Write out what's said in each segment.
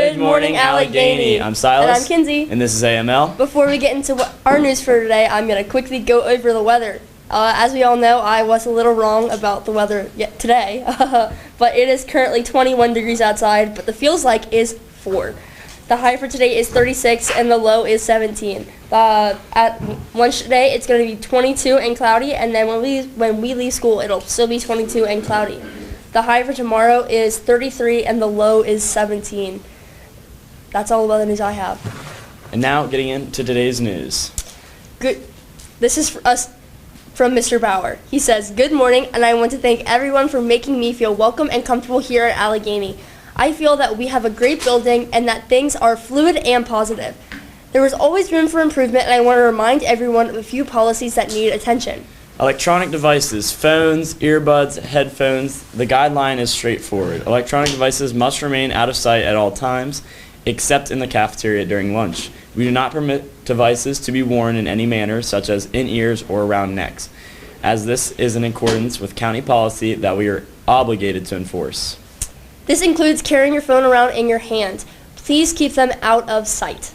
Good morning, Allegheny. I'm Silas. And I'm Kinsey. And this is AML. Before we get into our news for today, I'm going to quickly go over the weather. As we all know, I was a little wrong about the weather today, but it is currently 21 degrees outside, but the feels like is 4. The high for today is 36 and the low is 17. At lunch today, it's going to be 22 and cloudy, and then when we leave school, it'll still be 22 and cloudy. The high for tomorrow is 33 and the low is 17. That's all the weather news I have. And now getting into today's news. Good. This is for us from Mr. Bauer. He says, "Good morning, and I want to thank everyone for making me feel welcome and comfortable here at Allegheny. I feel that we have a great building and that things are fluid and positive. There is always room for improvement, and I want to remind everyone of a few policies that need attention." Electronic devices, phones, earbuds, headphones. The guideline is straightforward. Electronic devices must remain out of sight at all times, except in the cafeteria during lunch. We do not permit devices to be worn in any manner, such as in ears or around necks, as this is in accordance with county policy that we are obligated to enforce. This includes carrying your phone around in your hand. Please keep them out of sight.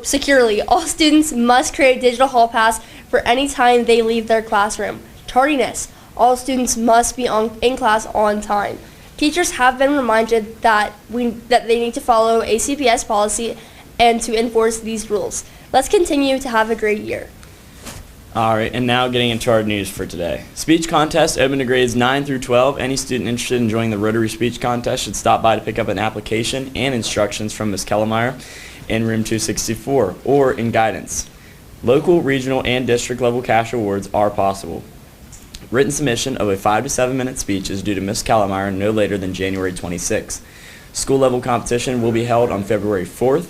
Securely. All students must create a digital hall pass for any time they leave their classroom. Tardiness. All students must be in class on time. Teachers have been reminded that they need to follow ACPS policy and to enforce these rules. Let's continue to have a great year. All right, and now getting into our news for today. Speech contest open to grades 9 through 12. Any student interested in joining the Rotary Speech Contest should stop by to pick up an application and instructions from Ms. Kellemeyer in room 264 or in guidance. Local, regional, and district level cash awards are possible. Written submission of a 5 to 7 minute speech is due to Ms. Kellemeyer no later than January 26th. School level competition will be held on February 4th.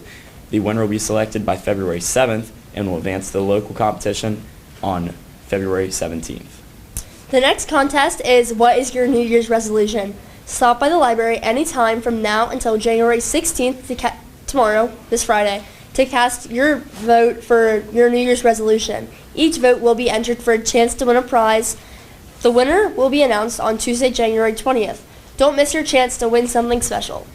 The winner will be selected by February 7th and will advance to the local competition on February 17th. The next contest is What is Your New Year's Resolution? Stop by the library anytime from now until January 16th tomorrow, this Friday, to cast your vote for your New Year's resolution. Each vote will be entered for a chance to win a prize. The winner will be announced on Tuesday, January 20th. Don't miss your chance to win something special.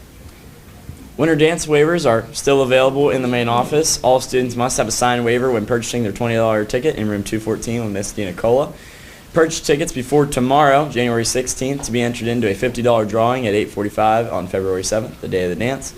Winter dance waivers are still available in the main office. All students must have a signed waiver when purchasing their $20 ticket in room 214 with Miss Dina Cola. Purchase tickets before tomorrow, January 16th, to be entered into a $50 drawing at 8:45 on February 7th, the day of the dance.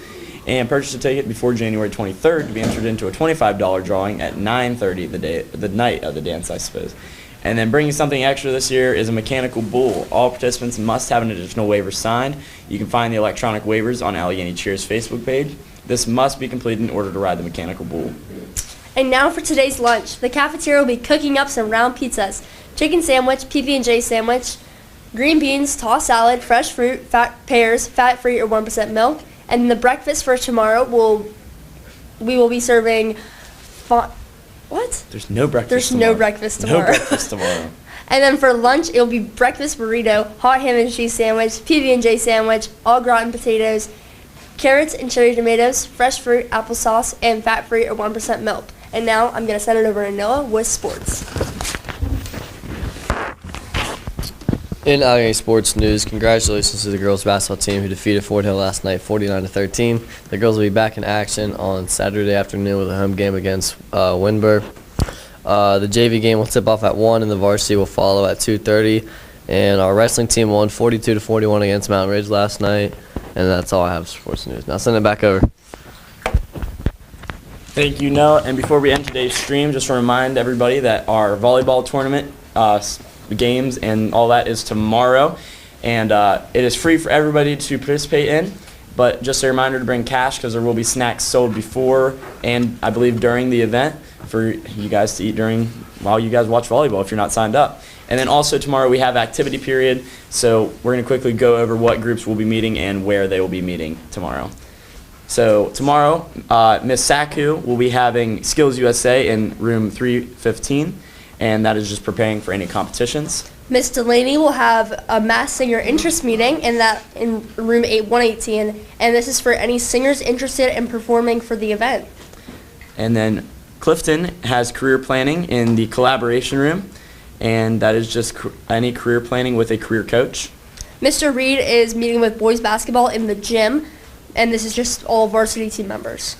And purchase a ticket before January 23rd to be entered into a $25 drawing at 9:30 the night of the dance, I suppose. And then bringing something extra this year is a mechanical bull. All participants must have an additional waiver signed. You can find the electronic waivers on Allegheny Cheers Facebook page. This must be completed in order to ride the mechanical bull. And now for today's lunch. The cafeteria will be cooking up some round pizzas, chicken sandwich, PB&J sandwich, green beans, tossed salad, fresh fruit, pears, fat-free or 1% milk. And the breakfast for tomorrow we will be serving what? There's no breakfast There's tomorrow. no breakfast tomorrow. No breakfast tomorrow. And then for lunch, it'll be breakfast burrito, hot ham and cheese sandwich, PB&J sandwich, au gratin potatoes, carrots and cherry tomatoes, fresh fruit, applesauce, and fat-free or 1% milk. And now I'm going to send it over to Noah with sports. In Allegheny sports news, congratulations to the girls basketball team who defeated Fort Hill last night 49-13. The girls will be back in action on Saturday afternoon with a home game against Windber. The JV game will tip off at 1 and the varsity will follow at 2:30. And our wrestling team won 42-41 against Mountain Ridge last night. And that's all I have for sports news. Now send it back over. Thank you, Noah. And before we end today's stream, just to remind everybody that our volleyball tournament games and all that is tomorrow, and it is free for everybody to participate in, but just a reminder to bring cash because there will be snacks sold before and I believe during the event for you guys to eat while you guys watch volleyball if you're not signed up. And then also tomorrow we have activity period, so we're going to quickly go over what groups will be meeting and where they will be meeting tomorrow. So tomorrow, Miss Saku will be having Skills USA in room 315, and that is just preparing for any competitions. Miss Delaney will have a Mass Singer Interest meeting in room 118, and this is for any singers interested in performing for the event. And then Clifton has career planning in the collaboration room, and that is just any career planning with a career coach. Mr. Reed is meeting with boys basketball in the gym. and this is just all varsity team members.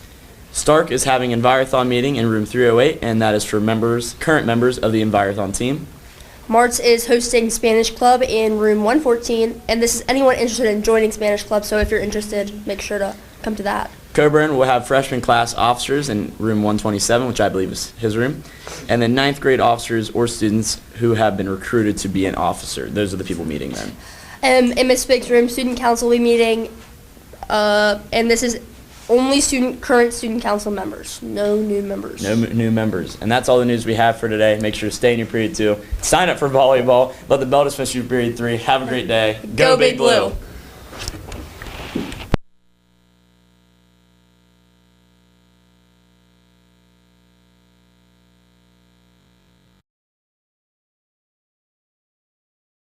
Stark is having Envirothon meeting in room 308, and that is for current members of the Envirothon team. Martz is hosting Spanish Club in room 114, and this is anyone interested in joining Spanish Club, so if you're interested, make sure to come to that. Coburn will have freshman class officers in room 127, which I believe is his room, and then 9th grade officers or students who have been recruited to be an officer. Those are the people meeting then. In Miss Big's room, student council will be meeting, and this is only current student council members, no new members. No new members. And that's all the news we have for today. Make sure to stay in your period 2. Sign up for volleyball. Let the Bell dismiss you period 3. Have a great day. Go Big Blue.